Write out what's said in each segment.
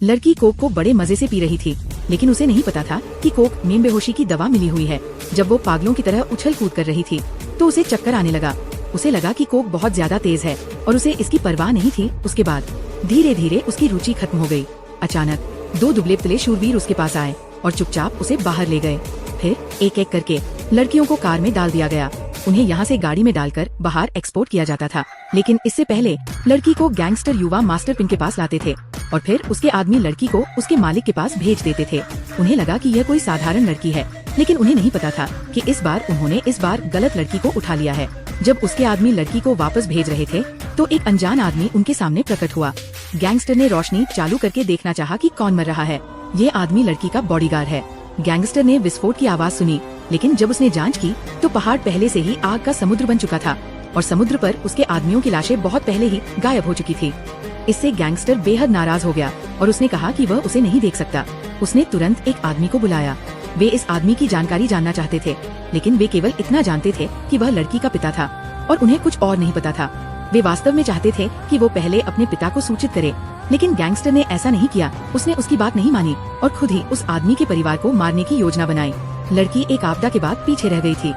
लड़की कोक को बड़े मजे से पी रही थी, लेकिन उसे नहीं पता था कि कोक में बेहोशी की दवा मिली हुई है। जब वो पागलों की तरह उछल कूद कर रही थी तो उसे चक्कर आने लगा। उसे लगा कि कोक बहुत ज्यादा तेज है और उसे इसकी परवाह नहीं थी। उसके बाद धीरे धीरे उसकी रुचि खत्म हो गई। अचानक 2 दुबले पतले शूरवीर उसके पास आए और चुपचाप उसे बाहर ले गए। फिर एक एक करके लड़कियों को कार में डाल दिया गया। उन्हें यहाँ से गाड़ी में डालकर बाहर एक्सपोर्ट किया जाता था, लेकिन इससे पहले लड़की को गैंगस्टर युवा मास्टर पिन के पास लाते थे और फिर उसके आदमी लड़की को उसके मालिक के पास भेज देते थे। उन्हें लगा कि यह कोई साधारण लड़की है, लेकिन उन्हें नहीं पता था कि इस बार गलत लड़की को उठा लिया है। जब उसके आदमी लड़की को वापस भेज रहे थे तो एक अनजान आदमी उनके सामने प्रकट हुआ। गैंगस्टर ने रोशनी चालू करके देखना चाहा कि कौन मर रहा है। ये आदमी लड़की का बॉडीगार्ड है। गैंगस्टर ने विस्फोट की आवाज सुनी, लेकिन जब उसने जांच की तो पहाड़ पहले से ही आग का समुद्र बन चुका था और समुद्र पर उसके आदमियों की लाशें बहुत पहले ही गायब हो चुकी थी। इससे गैंगस्टर बेहद नाराज हो गया और उसने कहा कि वह उसे नहीं देख सकता। उसने तुरंत एक आदमी को बुलाया। वे इस आदमी की जानकारी जानना चाहते थे, लेकिन वे केवल इतना जानते थे कि वह लड़की का पिता था और उन्हें कुछ और नहीं पता था। वे वास्तव में चाहते थे कि वो पहले अपने पिता को सूचित करे, लेकिन गैंगस्टर ने ऐसा नहीं किया। उसने उसकी बात नहीं मानी और खुद ही उस आदमी के परिवार को मारने की योजना बनाई। लड़की एक आपदा के बाद पीछे रह गई थी।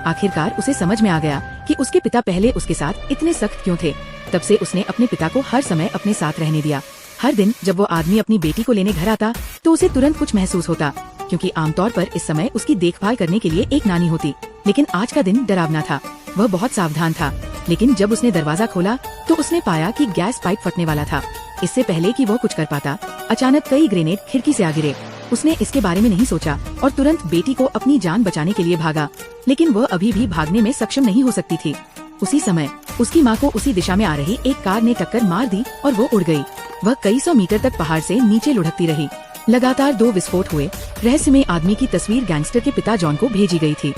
आखिरकार उसे समझ में आ गया कि उसके पिता पहले उसके साथ इतने सख्त क्यों थे। तब से उसने अपने पिता को हर समय अपने साथ रहने दिया। हर दिन जब वो आदमी अपनी बेटी को लेने घर आता तो उसे तुरंत कुछ महसूस होता, क्योंकि आमतौर पर इस समय उसकी देखभाल करने के लिए एक नानी होती। लेकिन आज का दिन डरावना था। वह बहुत सावधान था, लेकिन जब उसने दरवाजा खोला तो उसने पाया कि गैस पाइप फटने वाला था। इससे पहले कि वह कुछ कर पाता, अचानक कई ग्रेनेड खिड़की से आ गिरे। उसने इसके बारे में नहीं सोचा और तुरंत बेटी को अपनी जान बचाने के लिए भागा, लेकिन वह अभी भी भागने में सक्षम नहीं हो सकती थी। उसी समय उसकी माँ को उसी दिशा में आ रही एक कार ने टक्कर मार दी और वो उड़ गई। वह कई 100 मीटर तक पहाड़ से नीचे लुढ़कती रही। लगातार 2 विस्फोट हुए। रहस्यमय आदमी की तस्वीर गैंगस्टर के पिता जॉन को भेजी गई थी।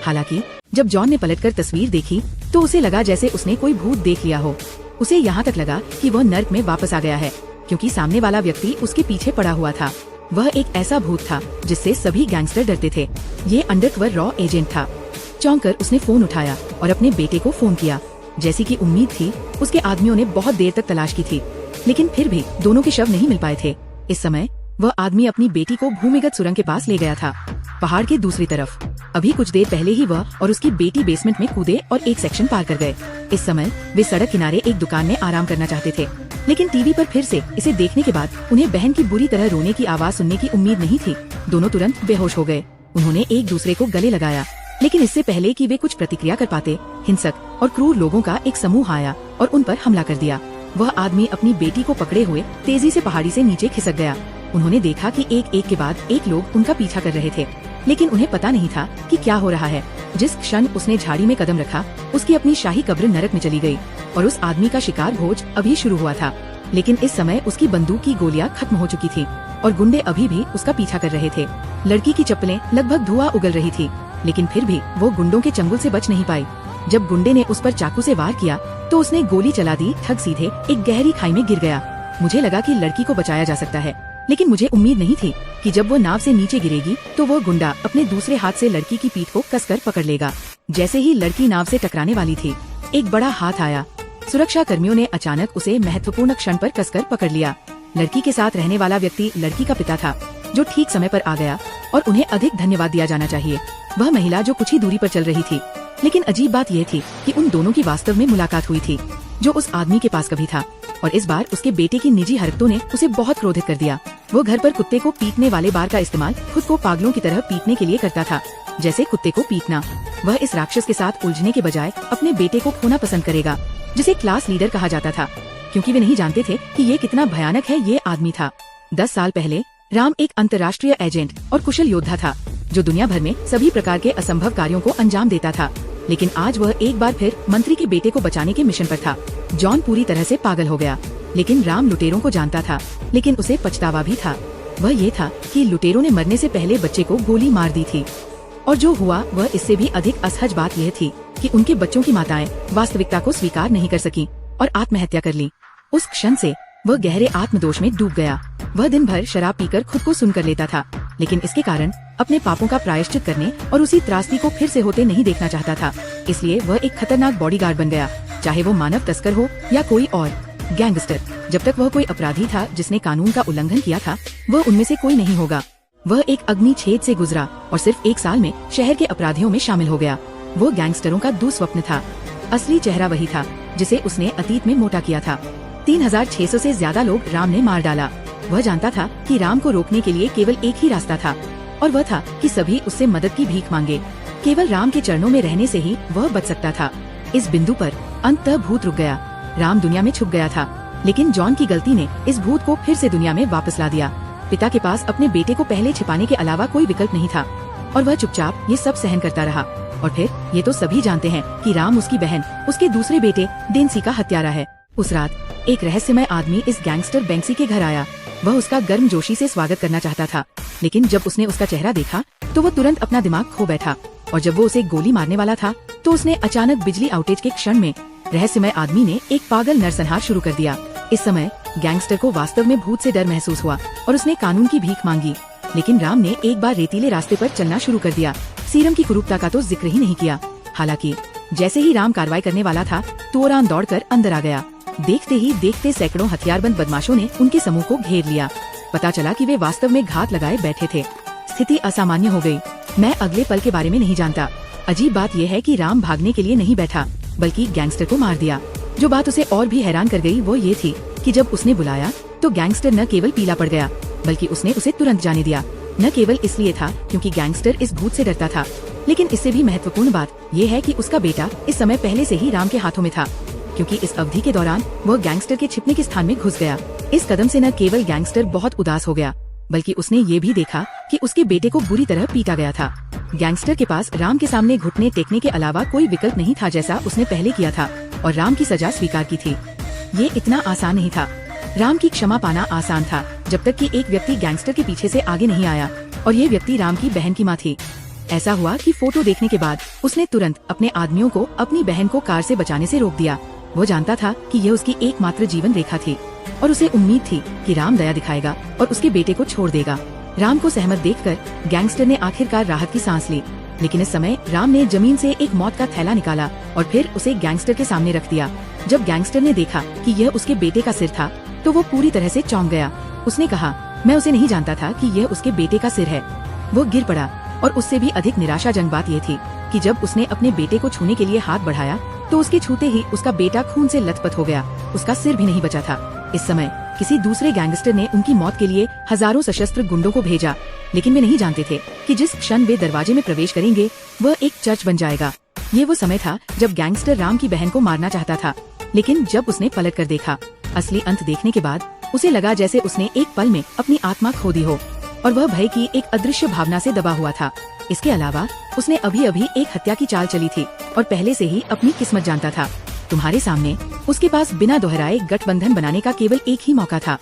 हालांकि जब जॉन ने पलटकर तस्वीर देखी तो उसे लगा जैसे उसने कोई भूत देख लिया हो। उसे यहाँ तक लगा कि वह नर्क में वापस आ गया है, क्योंकि सामने वाला व्यक्ति उसके पीछे पड़ा हुआ था। वह एक ऐसा भूत था जिससे सभी गैंगस्टर डरते थे। ये अंडरकवर रॉ एजेंट था। चौंक कर उसने फोन उठाया और अपने बेटे को फोन किया। जैसी कि उम्मीद थी, उसके आदमियों ने बहुत देर तक तलाश की थी, लेकिन फिर भी दोनों के शव नहीं मिल पाए थे। इस समय वह आदमी अपनी बेटी को भूमिगत सुरंग के पास ले गया था, पहाड़ के दूसरी तरफ। अभी कुछ देर पहले ही वह और उसकी बेटी बेसमेंट में कूदे और एक सेक्शन पार कर गए। इस समय वे सड़क किनारे एक दुकान में आराम करना चाहते थे, लेकिन टीवी पर फिर से इसे देखने के बाद उन्हें बहन की बुरी तरह रोने की आवाज सुनने की उम्मीद नहीं थी। दोनों तुरंत बेहोश हो गए। उन्होंने एक दूसरे को गले लगाया, लेकिन इससे पहले कि वे कुछ प्रतिक्रिया कर पाते, हिंसक और क्रूर लोगों का एक समूह आया और उन पर हमला कर दिया। वह आदमी अपनी बेटी को पकड़े हुए तेजी से पहाड़ी से नीचे खिसक गया। उन्होंने देखा कि एक एक के बाद एक लोग उनका पीछा कर रहे थे, लेकिन उन्हें पता नहीं था कि क्या हो रहा है। जिस क्षण उसने झाड़ी में कदम रखा, उसकी अपनी शाही कब्र नरक में चली गई और उस आदमी का शिकार भोज अभी शुरू हुआ था। लेकिन इस समय उसकी बंदूक की गोलियां खत्म हो चुकी थी और गुंडे अभी भी उसका पीछा कर रहे थे। लड़की की चप्पलें लगभग धुआं उगल रही थी, लेकिन फिर भी वो गुंडों के चंगुल से बच नहीं पाई। जब गुंडे ने उस पर चाकू से वार किया तो उसने गोली चला दी। ठग सीधे एक गहरी खाई में गिर गया। मुझे लगा कि लड़की को बचाया जा सकता है, लेकिन मुझे उम्मीद नहीं थी कि जब वो नाव से नीचे गिरेगी तो वो गुंडा अपने दूसरे हाथ से लड़की की पीठ को कसकर पकड़ लेगा। जैसे ही लड़की नाव से टकराने वाली थी, एक बड़ा हाथ आया। सुरक्षा कर्मियों ने अचानक उसे महत्वपूर्ण क्षण पर कसकर पकड़ लिया। लड़की के साथ रहने वाला व्यक्ति लड़की का पिता था, जो ठीक समय पर आ गया और उन्हें अधिक धन्यवाद दिया जाना चाहिए। वह महिला जो कुछ ही दूरी पर चल रही थी, लेकिन अजीब बात यह थी कि उन दोनों की वास्तव में मुलाकात हुई थी, जो उस आदमी के पास कभी था। और इस बार उसके बेटे की निजी हरकतों ने उसे बहुत क्रोधित कर दिया। वो घर पर कुत्ते को पीटने वाले बार का इस्तेमाल खुद को पागलों की तरह पीटने के लिए करता था, जैसे कुत्ते को पीटना। वह इस राक्षस के साथ उलझने के बजाय अपने बेटे को खोना पसंद करेगा, जिसे क्लास लीडर कहा जाता था, क्योंकि वे नहीं जानते थे कि ये कितना भयानक है। ये आदमी था 10 साल पहले। राम एक अंतर्राष्ट्रीय एजेंट और कुशल योद्धा था, जो दुनिया भर में सभी प्रकार के असंभव कार्यों को अंजाम देता था। लेकिन आज वह एक बार फिर मंत्री के बेटे को बचाने के मिशन पर था। जॉन पूरी तरह से पागल हो गया, लेकिन राम लुटेरों को जानता था, लेकिन उसे पछतावा भी था। वह ये था कि लुटेरों ने मरने से पहले बच्चे को गोली मार दी थी, और जो हुआ वह इससे भी अधिक असहज बात यह थी कि उनके बच्चों की माताएं वास्तविकता को स्वीकार नहीं कर सकी और आत्महत्या कर ली। उस क्षण से वह गहरे आत्मदोष में डूब गया। वह दिन भर शराब पीकर खुद को सुन कर लेता था, लेकिन इसके कारण अपने पापों का प्रायश्चित करने और उसी त्रासदी को फिर से होते नहीं देखना चाहता था। इसलिए वह एक खतरनाक बॉडीगार्ड बन गया, चाहे वो मानव तस्कर हो या कोई और। गैंगस्टर। जब तक वह कोई अपराधी था जिसने कानून का उल्लंघन किया था, वह उनमें से कोई नहीं होगा। वह एक अग्नि छेद से गुजरा और सिर्फ 1 साल में शहर के अपराधियों में शामिल हो गया। वो गैंगस्टरों का दुस्वप्न था। असली चेहरा वही था जिसे उसने अतीत में मोटा किया था। 3600 से ज्यादा लोग राम ने मार डाला। वह जानता था कि राम को रोकने के लिए केवल एक ही रास्ता था, और वह था कि सभी उससे मदद की भीख मांगे। केवल राम के चरणों में रहने से ही वह बच सकता था। इस बिंदु पर अंततः भूत रुक गया। राम दुनिया में छुप गया था, लेकिन जॉन की गलती ने इस भूत को फिर से दुनिया में वापस ला दिया। पिता के पास अपने बेटे को पहले छिपाने के अलावा कोई विकल्प नहीं था, और वह चुपचाप ये सब सहन करता रहा। और फिर ये तो सभी जानते हैं कि राम उसकी बहन, उसके दूसरे बेटे डेंसी का हत्यारा है। उस रात एक रहस्यमय आदमी इस गैंगस्टर बैंक्सी के घर आया। वह उसका गर्मजोशी से स्वागत करना चाहता था, लेकिन जब उसने उसका चेहरा देखा तो वो तुरंत अपना दिमाग खो बैठा। और जब वो उसे गोली मारने वाला था तो उसने अचानक बिजली आउटेज के क्षण में रहस्यमय आदमी ने एक पागल नरसंहार शुरू कर दिया। इस समय गैंगस्टर को वास्तव में भूत से डर महसूस हुआ और उसने कानून की भीख मांगी। लेकिन राम ने एक बार रेतीले रास्ते पर चलना शुरू कर दिया। सीरम की कुरूपता का तो जिक्र ही नहीं किया। हालांकि जैसे ही राम कार्रवाई करने वाला था, तोरान दौड़कर अंदर आ गया। देखते ही देखते सैकड़ों हथियारबंद बदमाशों ने उनके समूह को घेर लिया। पता चला कि वे वास्तव में घात लगाए बैठे थे। स्थिति असामान्य हो गई। मैं अगले पल के बारे में नहीं जानता। अजीब बात यह है कि राम भागने के लिए नहीं बैठा, बल्कि गैंगस्टर को मार दिया। जो बात उसे और भी हैरान कर गई वो ये थी कि जब उसने बुलाया तो गैंगस्टर न केवल पीला पड़ गया, बल्कि उसने उसे तुरंत जाने दिया। न केवल इसलिए था क्योंकि गैंगस्टर इस भूत से डरता था, लेकिन इससे भी महत्वपूर्ण बात यह है कि उसका बेटा इस समय पहले से ही राम के हाथों में था, क्योंकि इस अवधि के दौरान वह गैंगस्टर के छिपने के स्थान में घुस गया। इस कदम से न केवल गैंगस्टर बहुत उदास हो गया, बल्कि उसने ये भी देखा कि उसके बेटे को बुरी तरह पीटा गया था। गैंगस्टर के पास राम के सामने घुटने टेकने के अलावा कोई विकल्प नहीं था, जैसा उसने पहले किया था, और राम की सजा स्वीकार की थी। ये इतना आसान नहीं था। राम की क्षमा पाना आसान था, जब तक कि एक व्यक्ति गैंगस्टर के पीछे से आगे नहीं आया, और ये व्यक्ति राम की बहन की माँ थी। ऐसा हुआ कि फोटो देखने के बाद उसने तुरंत अपने आदमियों को अपनी बहन को कार से बचाने से रोक दिया। वो जानता था कि यह उसकी एकमात्र जीवन रेखा थी, और उसे उम्मीद थी कि राम दया दिखाएगा और उसके बेटे को छोड़ देगा। राम को सहमत देखकर गैंगस्टर ने आखिरकार राहत की सांस ली। लेकिन इस समय राम ने जमीन से एक मौत का थैला निकाला और फिर उसे गैंगस्टर के सामने रख दिया। जब गैंगस्टर ने देखा कि यह उसके बेटे का सिर था, तो वो पूरी तरह से चौंक गया। उसने कहा, मैं उसे नहीं जानता था कि यह उसके बेटे का सिर है। वो गिर पड़ा, और उससे भी अधिक निराशाजनक बात यह थी कि जब उसने अपने बेटे को छूने के लिए हाथ बढ़ाया, तो उसके छूते ही उसका बेटा खून से लथपथ हो गया। उसका सिर भी नहीं बचा था। इस समय किसी दूसरे गैंगस्टर ने उनकी मौत के लिए हजारों सशस्त्र गुंडों को भेजा, लेकिन वे नहीं जानते थे कि जिस क्षण वे दरवाजे में प्रवेश करेंगे वह एक चर्च बन जाएगा। ये वो समय था जब गैंगस्टर राम की बहन को मारना चाहता था, लेकिन जब उसने पलट कर देखा, असली अंत देखने के बाद उसे लगा जैसे उसने एक पल में अपनी आत्मा खो दी हो, और वह भय की एक अदृश्य भावना से दबा हुआ था। इसके अलावा उसने अभी अभी एक हत्या की चाल चली थी और पहले से ही अपनी किस्मत जानता था। तुम्हारे सामने उसके पास बिना दोहराए गठबंधन बनाने का केवल एक ही मौका था।